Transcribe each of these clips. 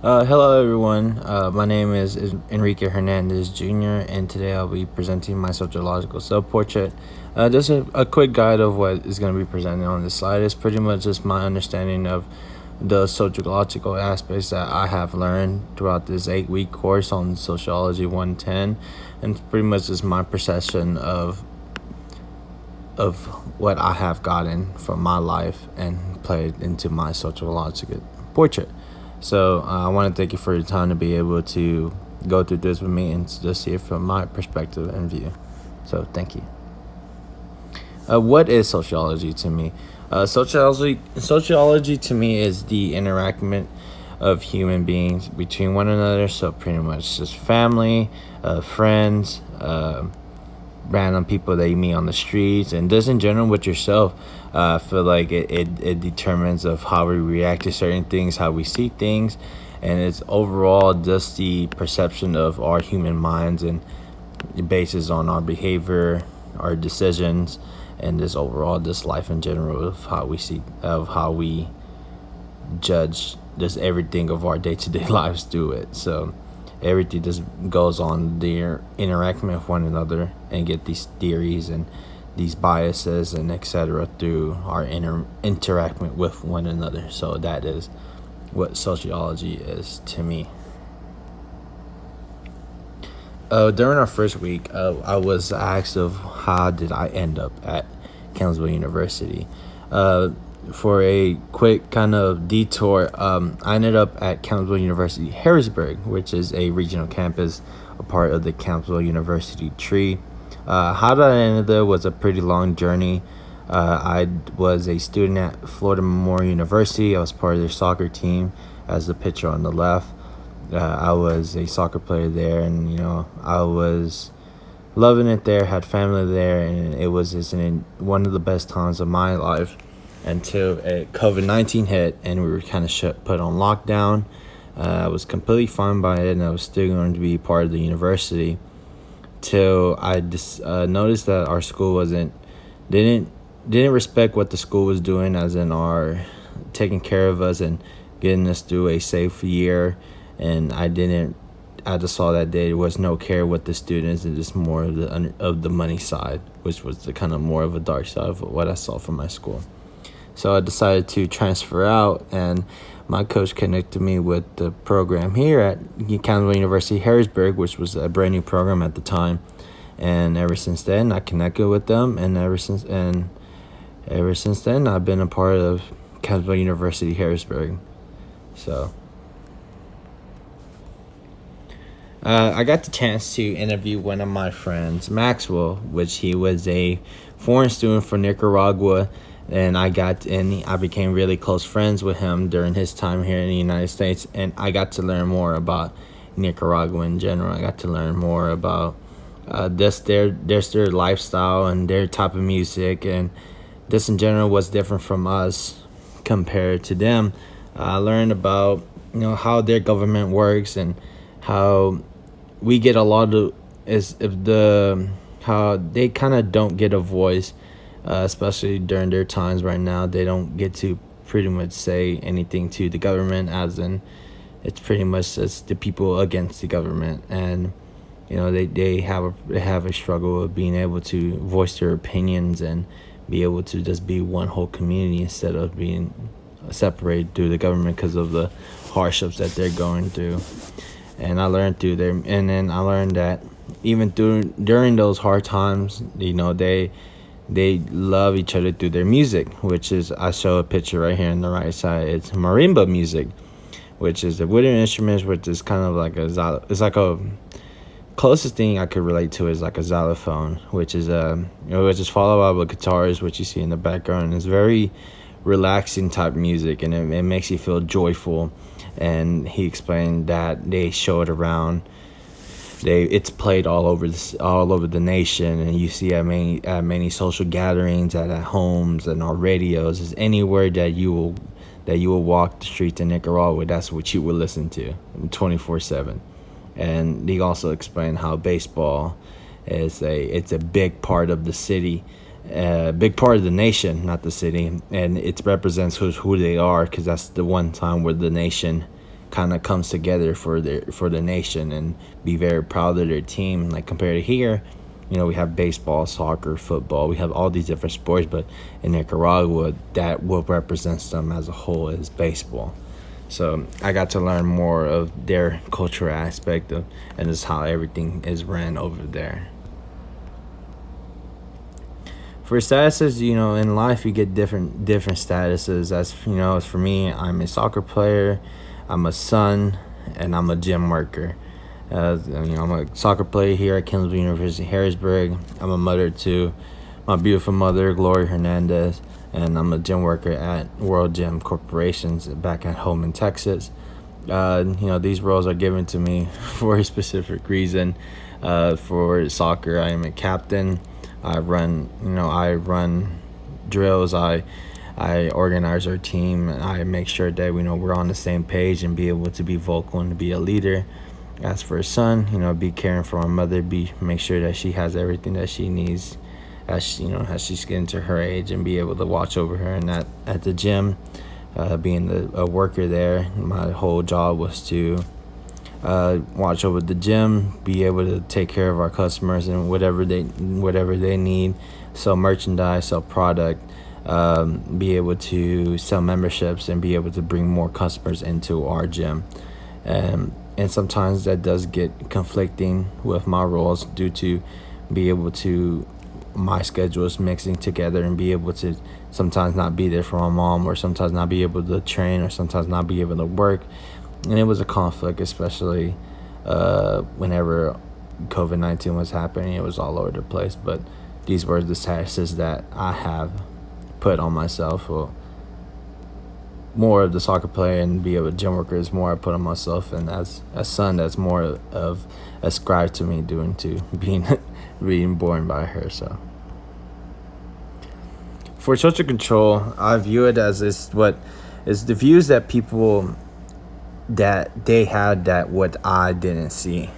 Hello, everyone. My name is Enrique Hernandez Jr., and today I'll be presenting my sociological self portrait. Just a quick guide of what is going to be presented on this slide is pretty much just my understanding of the sociological aspects that I have learned throughout this 8 week course on Sociology 110, and pretty much just my perception of what I have gotten from my life and played into my sociological portrait. So I want to thank you for your time to be able to go through this with me and just see it from my perspective and view. So thank you. What is sociology to me? Sociology to me is the interaction of human beings between one another. So pretty much just family, friends, random people that you meet on the streets, and just in general with yourself. I feel like it determines of how we react to certain things, how we see things, and it's overall just the perception of our human minds, and it bases on our behavior, our decisions, and just overall just life in general of how we judge just everything of our day-to-day lives through it. So everything just goes on their interaction with one another and get these theories and these biases and etc. through our interaction with one another. So that is what sociology is to me. During our first week, I was asked of how did I end up at Campbellsville University. Uh, for a quick kind of detour, I ended up at Campbellsville University Harrisburg, which is a regional campus, a part of the Campbellsville University tree. How did I end there was a pretty long journey. I was a student at Florida Memorial University. I was part of their soccer team, as the picture on the left. I was a soccer player there, and I was loving it there. Had family there, and it was just one of the best times of my life until COVID-19 hit, and we were kind of put on lockdown. I was completely fine by it, and I was still going to be part of the university till I just noticed that our school didn't didn't respect what the school was doing, as in our taking care of us and getting us through a safe year. And I just saw that there was no care with the students, and just more of the money side, which was the kind of more of a dark side of what I saw from my school. So I decided to transfer out, and my coach connected me with the program here at Campbell University Harrisburg, which was a brand new program at the time. And ever since then, I connected with them, and ever since then, I've been a part of Campbell University Harrisburg. So I got the chance to interview one of my friends, Maxwell, which he was a foreign student from Nicaragua, and I became really close friends with him during his time here in the United States, and I got to learn more about Nicaragua in general. I got to learn more about just their lifestyle and their type of music, and this in general was different from us compared to them. I learned about how their government works, and how we get a lot of is if the how they kind of don't get a voice, especially during their times right now. They don't get to pretty much say anything to the government, as in it's pretty much just the people against the government. And they have a struggle of being able to voice their opinions and be able to just be one whole community instead of being separated through the government because of the hardships that they're going through. And I learned and then I learned that even during those hard times, they love each other through their music, which is, I show a picture right here on the right side. It's marimba music, which is a wooden instrument, which is kind of like it's like a closest thing I could relate to is like a xylophone, which is followed up with guitars, which you see in the background. It's very relaxing type music, and it makes you feel joyful. And he explained that they show it around. It's played all over the nation, and you see at many social gatherings, at homes, and on radios. Is anywhere that you will walk the streets in Nicaragua, that's what you will listen to 24/7. And he also explained how baseball it's a big part of the city, big part of the nation, not the city, and it represents who they are, because that's the one time where the nation kind of comes together for the nation and be very proud of their team. Like compared to here, we have baseball, soccer, football. We have all these different sports, but in Nicaragua, that what represents them as a whole is baseball. So I got to learn more of their cultural aspect of, and just how everything is ran over there. For statuses, in life you get different statuses. As for me, I'm a soccer player, I'm a son, and I'm a gym worker. I'm a soccer player here at Kinsville University, Harrisburg. I'm a mother to my beautiful mother, Gloria Hernandez, and I'm a gym worker at World Gym Corporations back at home in Texas. These roles are given to me for a specific reason. For soccer, I am a captain. I run drills. I organize our team. And I make sure that we're on the same page and be able to be vocal and to be a leader. As for a son, be caring for my mother, make sure that she has everything that she needs as she's getting to her age, and be able to watch over her. And at the gym, being a worker there, my whole job was to watch over the gym, be able to take care of our customers and whatever they need, sell merchandise, sell product, be able to sell memberships, and be able to bring more customers into our gym. And sometimes that does get conflicting with my roles due to be able to my schedules mixing together, and be able to sometimes not be there for my mom, or sometimes not be able to train, or sometimes not be able to work. And it was a conflict, especially whenever COVID-19 was happening. It was all over the place. But these were the statuses that I have put on myself. Well, more of the soccer player and be a gym worker is more I put on myself, and as a son, that's more of ascribed to me due to being born by her. So for social control, I view it as is the views that people that they had that what I didn't see.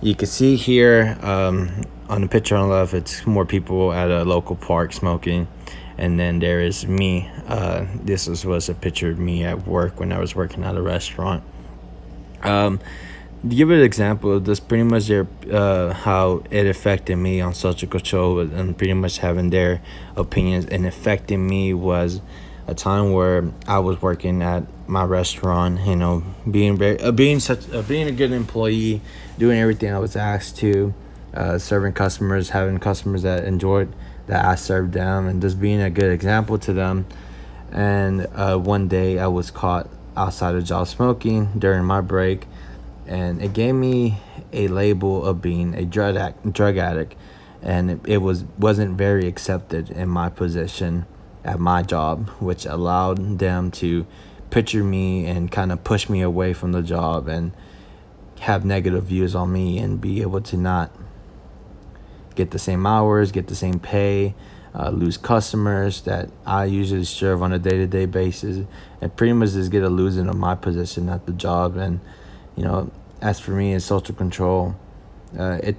You can see here on the picture on the left, it's more people at a local park smoking. And then there is me. This was a picture of me at work when I was working at a restaurant. To give it an example, this pretty much how it affected me on social control, and pretty much having their opinions and affecting me was a time where I was working at my restaurant. Being a good employee, doing everything I was asked to, serving customers, having customers that enjoyed that I served them, and just being a good example to them. And one day I was caught outside the job smoking during my break, and it gave me a label of being a drug addict, and it wasn't very accepted in my position at my job, which allowed them to picture me and kind of push me away from the job and have negative views on me, and be able to not get the same hours, get the same pay, lose customers that I usually serve on a day-to-day basis, and pretty much just get a losing of my position at the job. And as for me in social control, it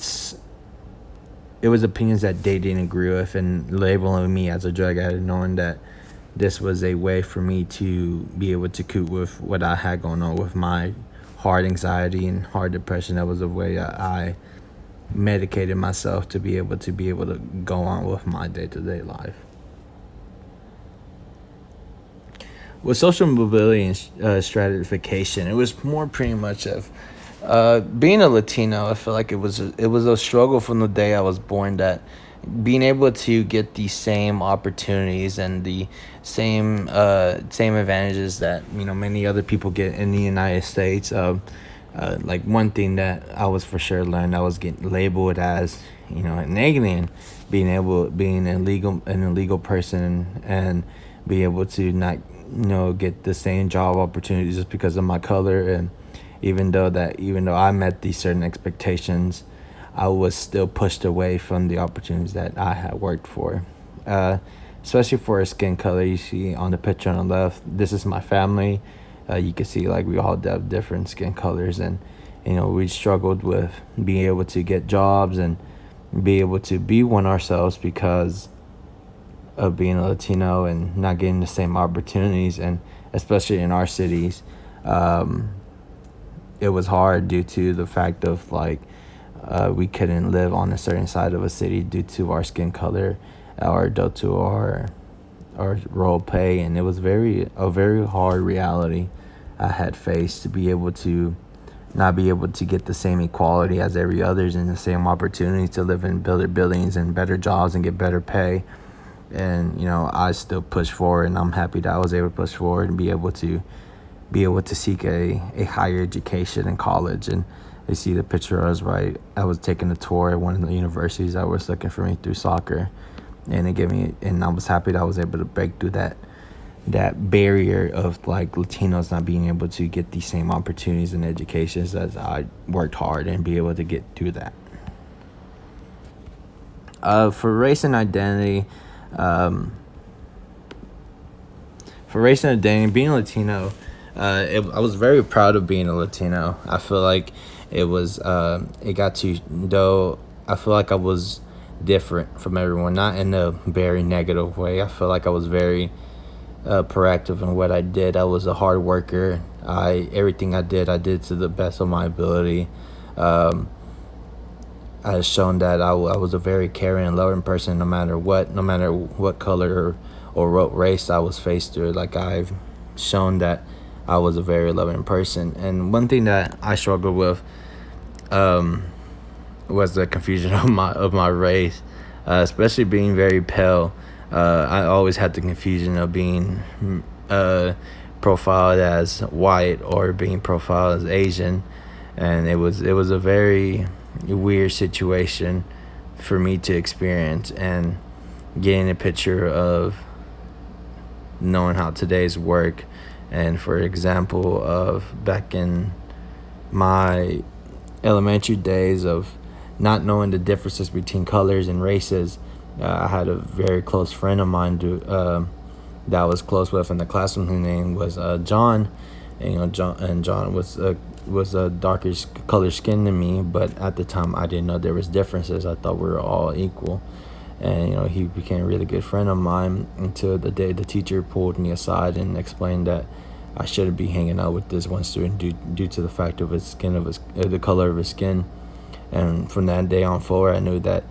was opinions that they didn't agree with, and labeling me as a drug addict, knowing that this was a way for me to be able to cope with what I had going on with my hard anxiety and hard depression. That was a way that I medicated myself to be able to go on with my day-to-day life. With social mobility and stratification, it was more pretty much of being a Latino. I feel like it was a struggle from the day I was born, that being able to get the same opportunities and the same advantages that many other people get in the United States. Like one thing that I was for sure learned, I was getting labeled as an alien, being an illegal person, and be able to not get the same job opportunities just because of my color. And even though I met these certain expectations, I was still pushed away from the opportunities that I had worked for. Especially for a skin color. You see on the picture on the left, this is my family. You can see like we all have different skin colors, and we struggled with being able to get jobs and be able to be one ourselves because of being a Latino and not getting the same opportunities, and especially in our cities. Um, it was hard due to the fact of like we couldn't live on a certain side of a city due to our skin color or due to our role play, and it was a very hard reality I had faced to be able to not be able to get the same equality as every others and the same opportunity to live in better buildings and better jobs and get better pay. And I still push forward, and I'm happy that I was able to push forward and be able to seek a higher education in college. And they see the picture I was taking a tour at one of the universities that was looking for me through soccer, and it gave me, and I was happy that I was able to break through that barrier of like Latinos not being able to get the same opportunities in education as I worked hard and be able to get through that. For race and identity, um, being Latino, I was very proud of being a Latino. I feel like it got to, though I feel like I was different from everyone, not in a very negative way. I feel like I was very proactive in what I did. I was a hard worker. Everything I did to the best of my ability. Um, I has shown that I was a very caring and loving person, no matter what color or what race I was faced through. Like I've shown that I was a very loving person. And one thing that I struggled with um, was the confusion of my race, especially being very pale. I always had the confusion of being uh, profiled as white or being profiled as Asian, and it was a very weird situation for me to experience. And getting a picture of knowing how today's work, and for example of back in my elementary days of not knowing the differences between colors and races. I had a very close friend of mine that I was close with in the classroom. His name was John, and John was a darker color skin than me, but at the time I didn't know there was differences. I thought we were all equal, and he became a really good friend of mine until the day the teacher pulled me aside and explained that I shouldn't be hanging out with this one student due to the fact of the color of his skin. And from that day on forward, I knew that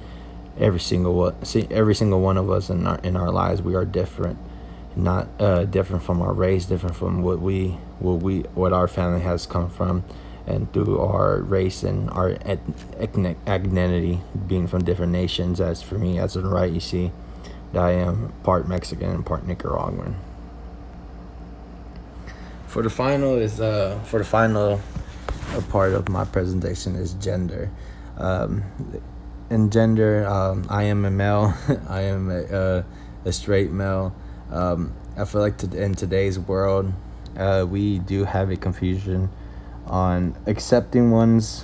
every single one of us in our lives, we are different, not different from our race, different from what our family has come from, and through our race and our ethnic identity being from different nations. As for me, as in right, you see that I am part Mexican and part Nicaraguan. For the final part of my presentation is gender. Um, in gender, I am a male. I am a straight male. I feel like in today's world, we do have a confusion on accepting one's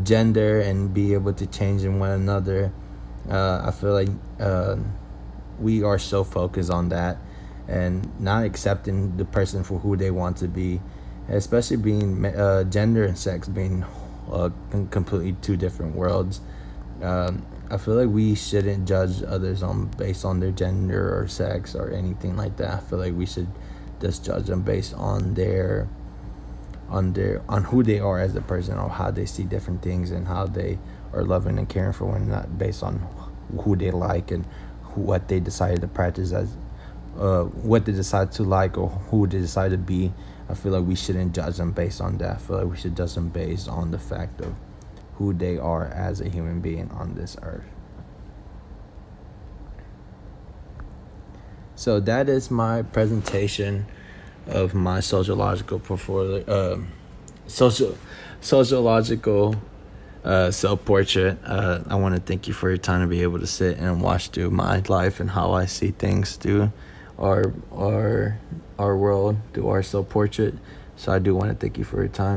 gender and be able to change in one another. I feel like we are so focused on that and not accepting the person for who they want to be, especially being gender and sex being completely two different worlds. I feel like we shouldn't judge others based on their gender or sex or anything like that. I feel like we should just judge them based on who they are as a person, or how they see different things, and how they are loving and caring for one another, based on who they like and what they decided to practice as what they decide to like or who they decide to be. I feel like we shouldn't judge them based on that. I feel like we should judge them based on the fact of who they are as a human being on this earth. So that is my presentation of my sociological portfolio, sociological self-portrait. I want to thank you for your time to be able to sit and watch through my life and how I see things through our world, through our self-portrait. So I do want to thank you for your time.